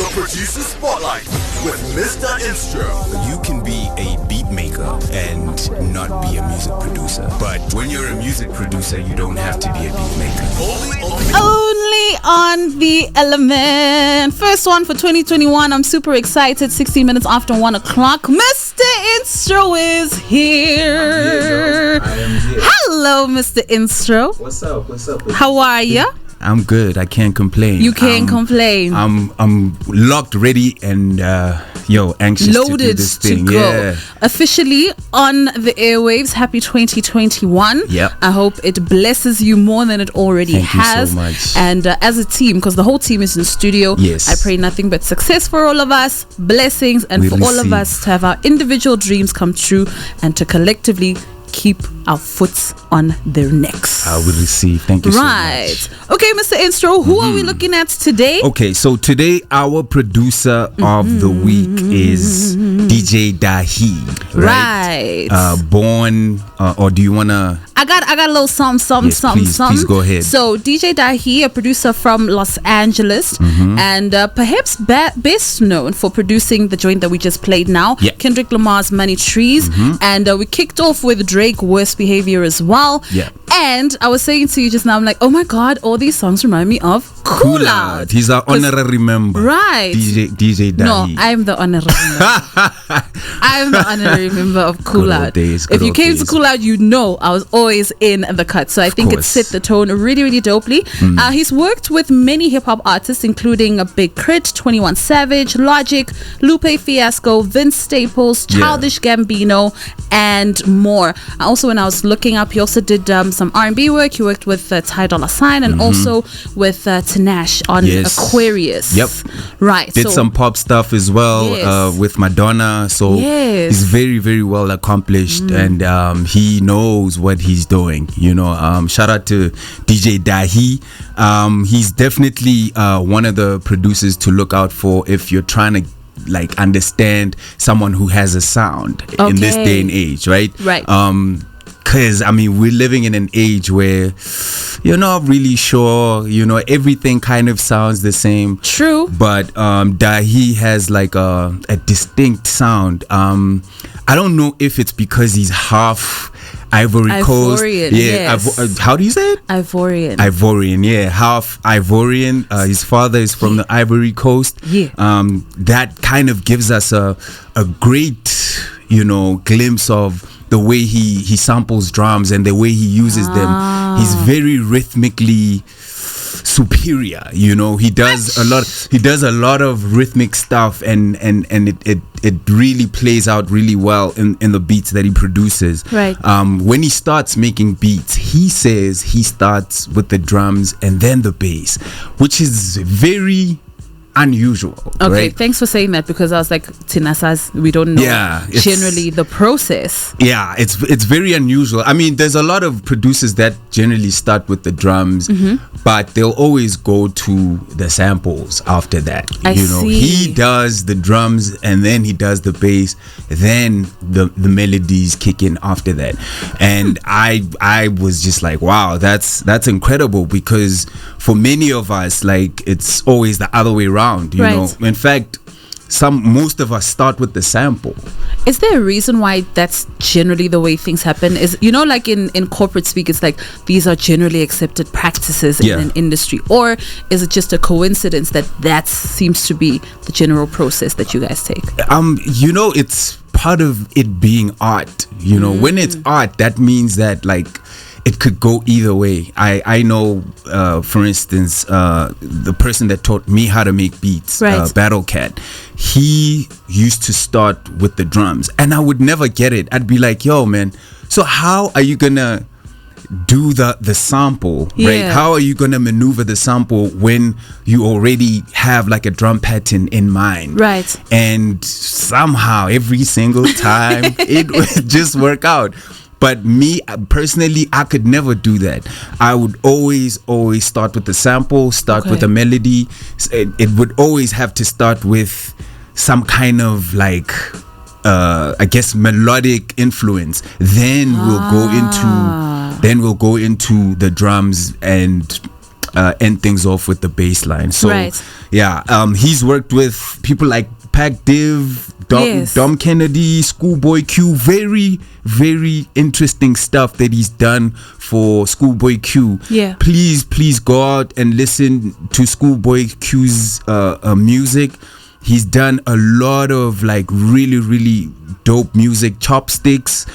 The Producer Spotlight with Mr.Instro. You can be a beat maker and not be a music producer. But when you're a music producer, you don't have to be a beat maker. Only on the Element. First one for 2021. I'm super excited. 16 minutes after 1 o'clock. Mr.Instro is here. I am here. Hello, Mr.Instro. What's up? How are you? I'm good. I can't complain. You can't complain. I'm locked, ready, and anxious loaded to do this thing. to go. Yeah. Officially on the airwaves. Happy 2021. Yep. I hope it blesses you more than it already Thank has. you so much. And as a team, because the whole team is in studio, Yes. I pray nothing but success for all of us, blessings, and We for all of receive. us to have our individual dreams come true and to collectively keep our foots on their necks. I will receive. Thank you Right. so much. Okay, Mr. Instro, who are we looking at today? Okay, so today our producer of the week is DJ Dahi. Right. Born, or do you wanna? I got a little something. Yes, please go ahead. So DJ Dahi, a producer from Los Angeles, and perhaps best known for producing the joint that we just played now, Yeah. Kendrick Lamar's Money Trees, and we kicked off with Drake Worst Behaviour as well. Yeah. And I was saying to you just now, I'm like, oh my God, all these songs remind me of Cool Out. He's our honorary member. Right. DJ Dahi. No, I'm the honorary member. I'm the honorary member of Cool Good old Out. days, good If you old came to days. Cool Out, you know I was always in the cut. So I think it course. set the tone really, really dopely. He's worked with many hip hop artists, including Big Crit, 21 Savage, Logic, Lupe Fiasco, Vince Staples, Childish Gambino, and more. Also, when I was looking up, he also did some R&B work. He worked with Ty Dolla $ign and also with Tanash on Yes. Aquarius. Yep. Right. Did so, some pop stuff as well Yes. with Madonna. So Yes. he's very, very well accomplished, and he knows what he's doing. Shout out to DJ Dahi. He's definitely one of the producers to look out for if you're trying to understand someone who has a sound in this Okay. day and age, right? Right. Because we're living in an age where you're not really sure, everything kind of sounds the same. True. But Dahi has a distinct sound. I don't know if it's because he's half Ivory Coast. Ivorian, Yeah. yes. How do you say it? Ivorian. Yeah, half Ivorian. His father is from the Ivory Coast. Yeah. That kind of gives us a great, glimpse of the way he samples drums and the way he uses them. He's very rhythmically superior. He does a lot of rhythmic stuff, and it really plays out really well in the beats that he produces. Right. When he starts making beats, he says he starts with the drums and then the bass, which is very unusual. Okay, right? thanks for saying that, because I was like, Tinasas, we don't know generally the process. Yeah, it's very unusual. There's a lot of producers that generally start with the drums, but they'll always go to the samples after that. I see. He does the drums and then he does the bass, then the melodies kick in after that. And I was just like, wow, that's incredible, because for many of us, it's always the other way around. You Right. know, in fact, most of us start with the sample. Is there a reason why that's generally the way things happen? Is in corporate speak, it's like these are generally accepted practices in an industry, or is it just a coincidence that seems to be the general process that you guys take? It's part of it being art. When it's art, that means that it could go either way. I know, for instance, the person that taught me how to make beats, Right. Battle Cat, he used to start with the drums, and I would never get it. I'd be like, yo, man, so how are you gonna do the sample, right? Yeah. How are you gonna maneuver the sample when you already have a drum pattern in mind? Right. And somehow every single time it would just work out. But me personally, I could never do that. I would always start with the sample, start with a melody. It would always have to start with some kind of I guess melodic influence. Then we'll go into the drums, and end things off with the bass line. So Right. yeah, he's worked with people like Pac Div, Yes. Dom Kennedy, Schoolboy Q. Very, very interesting stuff that he's done for Schoolboy Q. Yeah. Please go out and listen to Schoolboy Q's music. He's done a lot of like really, really dope music. Chopsticks,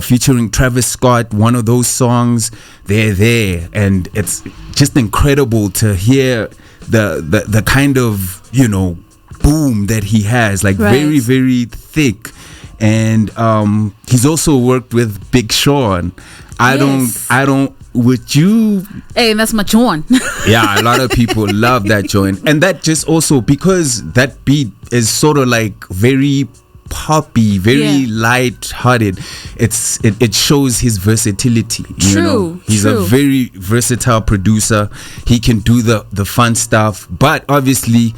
featuring Travis Scott. One of those songs, they're there, and it's just incredible to hear the kind of, you know, boom that he has, like Right. very, very thick. And he's also worked with Big Sean. Yes. I don't would you Hey, that's my joint. yeah, a lot of people love that joint. And that just also because that beat is sort of like very poppy, very Yeah. light-hearted. It shows his versatility. You know? He's a true. very versatile producer. He can do the fun stuff, but obviously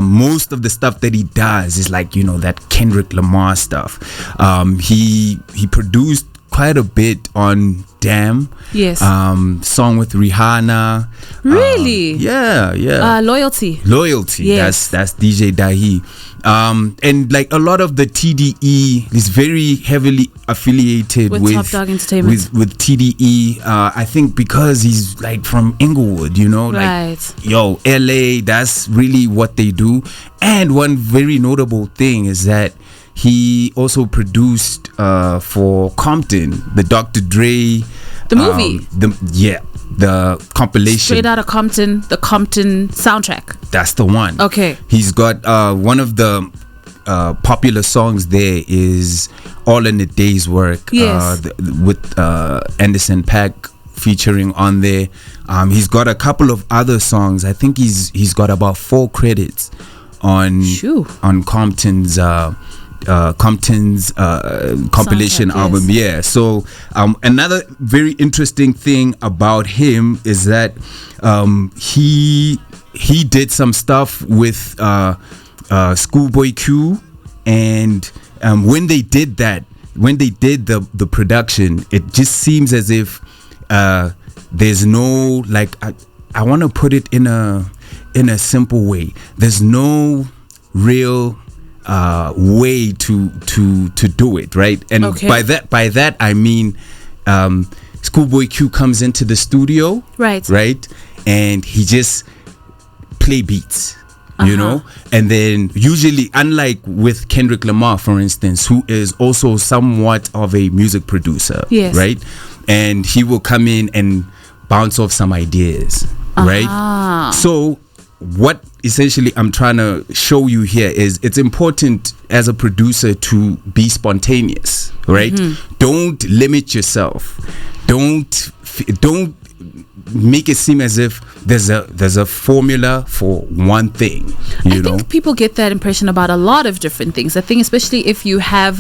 most of the stuff that he does is like, you know, that Kendrick Lamar stuff. He produced quite a bit on Damn. Yes. Song with Rihanna. Really? Yeah. Loyalty. Loyalty. Yes. That's DJ Dahi. And like a lot of the TDE is very heavily affiliated With with Top Dog Entertainment. with TDE. I think because he's like from Inglewood, you know, Right. like yo, LA. That's really what they do. And one very notable thing is that he also produced for Compton, the Dr. Dre, The movie. The compilation. Straight out of Compton, the Compton soundtrack. That's the one. Okay. He's got one of the popular songs there is All in a Day's Work. Yes. With Anderson .Paak featuring on there. He's got a couple of other songs. I think he's got about 4 credits on Shoo. on Compton's compilation Soundtrack, album. yes. Yeah. So another very interesting thing about him is that he did some stuff with Schoolboy Q, and when they did the production, it just seems as if there's no, like, I want to put it in a simple way. There's no real way to do it, right? And Okay. by that I mean Schoolboy Q comes into the studio, Right. and he just play beats, you know, and then usually, unlike with Kendrick Lamar, for instance, who is also somewhat of a music producer, Yes. right, and he will come in and bounce off some ideas, right? So what essentially I'm trying to show you here is it's important as a producer to be spontaneous, right? Don't limit yourself. Don't make it seem as if there's a formula for one thing, you know. I think people get that impression about a lot of different things. I think especially if you have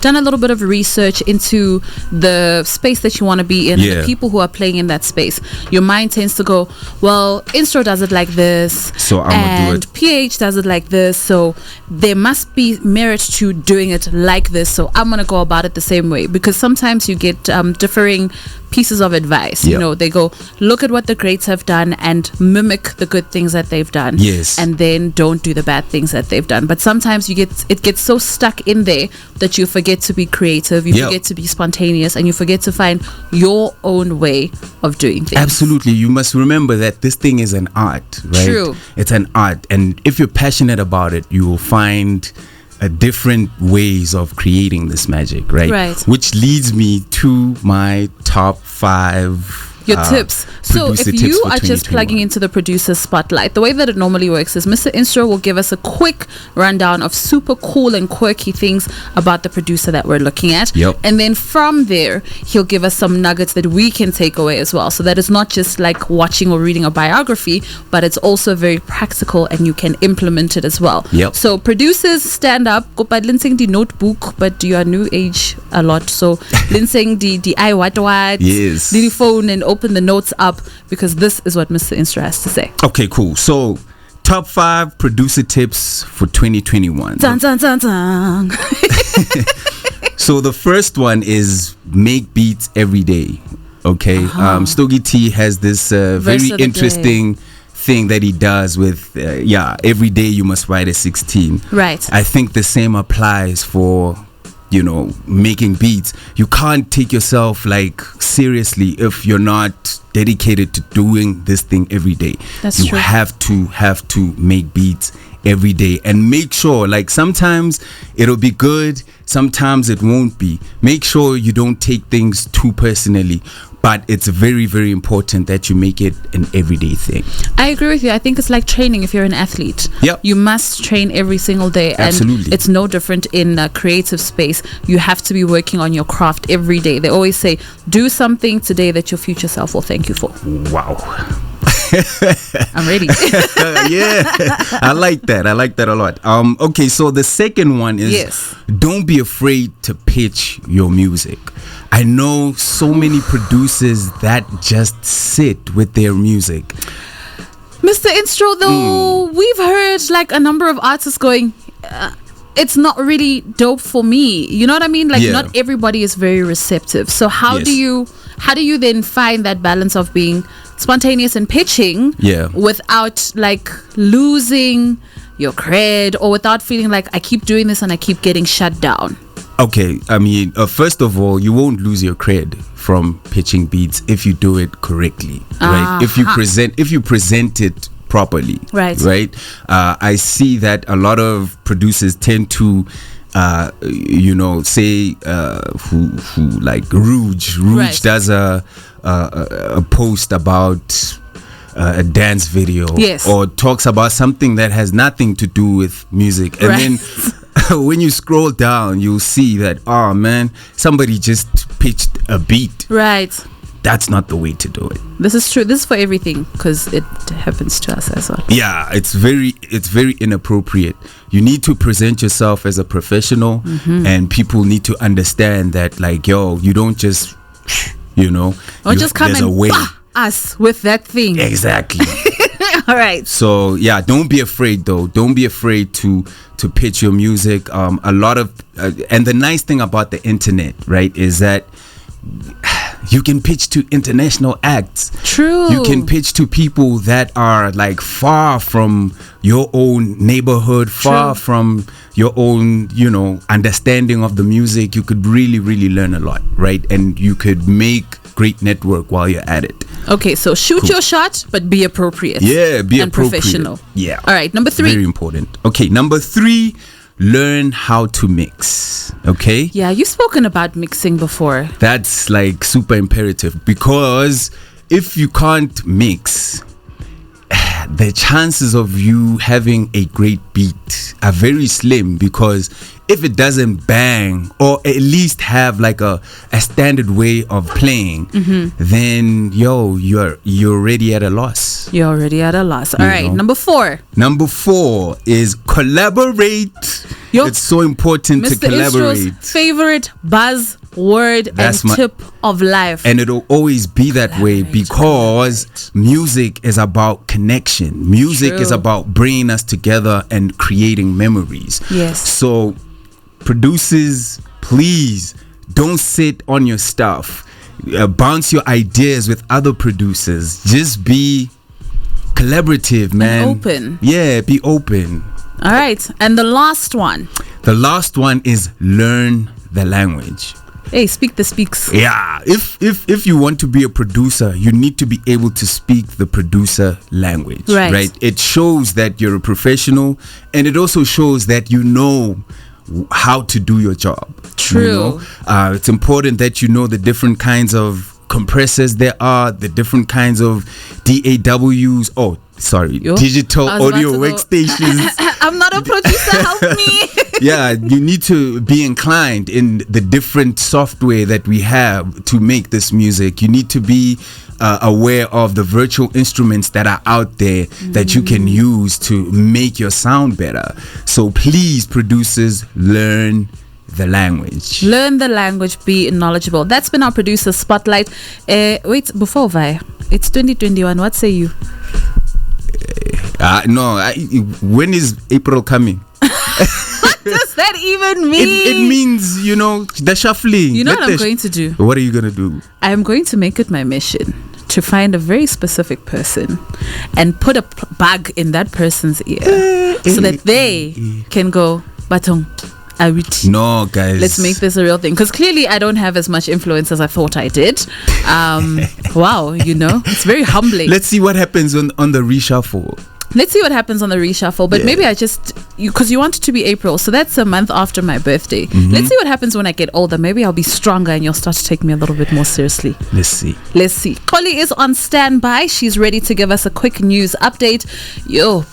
done a little bit of research into the space that you want to be in, and Yeah. the people who are playing in that space, your mind tends to go, well, Instro does it like this, So I'm gonna do and it. PH does it like this, so there must be merit to doing it like this, so I'm gonna go about it the same way. Because sometimes you get differing pieces of advice. Yeah. You know, they go, look at what the greats have done and mimic the good things that they've done. Yes. And then don't do the bad things that they've done. But sometimes it gets so stuck in there that you forget to be creative, you Yeah. forget to be spontaneous, and you forget to find your own way of doing things. Absolutely. You must remember that this thing is an art, right? True. It's an art. And if you're passionate about it, you will find different ways of creating this magic, right? Right. Which leads me to my top 5 Your tips. So producer if tips you for are just 2021. plugging into the producer spotlight, the way that it normally works is Mr. Instro will give us a quick rundown of super cool and quirky things about the producer that we're looking at. Yep. And then from there, he'll give us some nuggets that we can take away as well. So that it's not just like watching or reading a biography, but it's also very practical and you can implement it as well. Yep. So producers, stand up. Go by Linsing the notebook, but you are new age a lot. So Linsing the I what Yes. the phone and open the notes up, because this is what Mr. Instro has to say. Okay, cool. So top 5 producer tips for 2021. Dun, dun, dun, dun. So the first one is make beats every day. Okay, Stogie T has this very Verse of the interesting thing that he does with every day you must write a 16. Right. I think the same applies for making beats. You can't take yourself like seriously if you're not dedicated to doing this thing every day. That's you true. have to make beats every day, and make sure, like, sometimes it'll be good, sometimes it won't be. Make sure you don't take things too personally, but it's very, very important that you make it an everyday thing. I agree with you. I think it's like training. If you're an athlete, you must train every single day. Absolutely. And it's no different in a creative space. You have to be working on your craft every day. They always say, do something today that your future self will thank you for. Wow. I'm ready. Yeah, I like that a lot. Okay, so the second one is don't be afraid to pitch your music. I know so many producers that just sit with their music. Mr.Instro, though, we've heard like a number of artists going, it's not really dope for me. You know what I mean? Like, not everybody is very receptive. So how do you then find that balance of being spontaneous and pitching without like losing your cred, or without feeling like I keep doing this and I keep getting shut down? Okay, I mean, first of all, you won't lose your cred from pitching beats if you do it correctly, right? If you present it properly, right? I see that a lot of producers tend to say who like Rouge does a post about a dance video, or talks about something that has nothing to do with music, and then when you scroll down, you'll see that, oh man, somebody just pitched a beat. Right. That's not the way to do it. This is true. This is for everything, because it happens to us as well. Yeah, it's very inappropriate. You need to present yourself as a professional, and people need to understand that, like, yo, you don't just, or just come and us with that thing. Exactly. All right. So yeah, don't be afraid though. Don't be afraid to pitch your music. A lot of and the nice thing about the internet, right, is that you can pitch to international acts. True. You can pitch to people that are like far from your own neighborhood, far from your own, understanding of the music. You could really, really learn a lot, right? And you could make great network while you're at it. Okay, so shoot your shot, but be appropriate. Yeah, be and appropriate. Professional. Yeah. All right, number 3. Very important. Okay, number 3, learn how to mix. Okay? Yeah, you've spoken about mixing before. That's like super imperative, because if you can't mix, the chances of you having a great beat are very slim, because if it doesn't bang, or at least have like a standard way of playing, then you're already at a loss. You're already at a loss. All right, number 4. Number 4 is collaborate. It's so important to collaborate. Intro's favorite buzzword and tip of life. And it'll always be that way, because music is about connection. Music is about bringing us together and creating memories. Yes. So producers, please don't sit on your stuff. Bounce your ideas with other producers. Just be collaborative, man. And open. Yeah, be open. All right. And the last one. The last one is learn the language. Hey, speak the speaks. Yeah. If you want to be a producer, you need to be able to speak the producer language. Right? It shows that you're a professional, and it also shows that you know how to do your job. True. It's important that you know the different kinds of compressors there are, the different kinds of DAWs. Digital audio workstations. I'm not a producer, help me. Yeah, you need to be inclined in the different software that we have to make this music. You need to be aware of the virtual instruments that are out there that you can use to make your sound better. So please, producers, learn the language. Learn the language, be knowledgeable. That's been our producer spotlight. Wait, before Vi, it's 2021. What say you? When is April coming? does that even mean? It means, you know, the shuffling. You know what I'm going to do? What are you going to do? I'm going to make it my mission to find a very specific person and put a bug in that person's ear so that they can go, Batong, Awiti. No, guys. Let's make this a real thing. Because clearly I don't have as much influence as I thought I did. Wow, you know, it's very humbling. Let's see what happens on the reshuffle. Let's see what happens on the reshuffle. But maybe I just, because you want it to be April, so that's a month after my birthday. Let's see what happens when I get older. Maybe I'll be stronger and you'll start to take me a little bit more seriously. Let's see. Kholi is on standby. She's ready to give us a quick news update.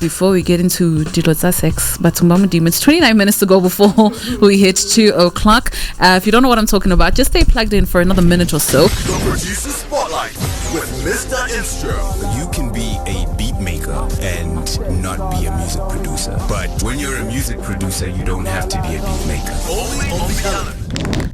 Before we get into Dilotsa Sex, but it's 29 minutes to go before we hit 2 o'clock. If you don't know what I'm talking about, just stay plugged in for another minute or so. The Producer Spotlight with Mr.Instro. You can be a beat maker and not be a music producer. But when you're a music producer, you don't have to be a beat maker. Only on the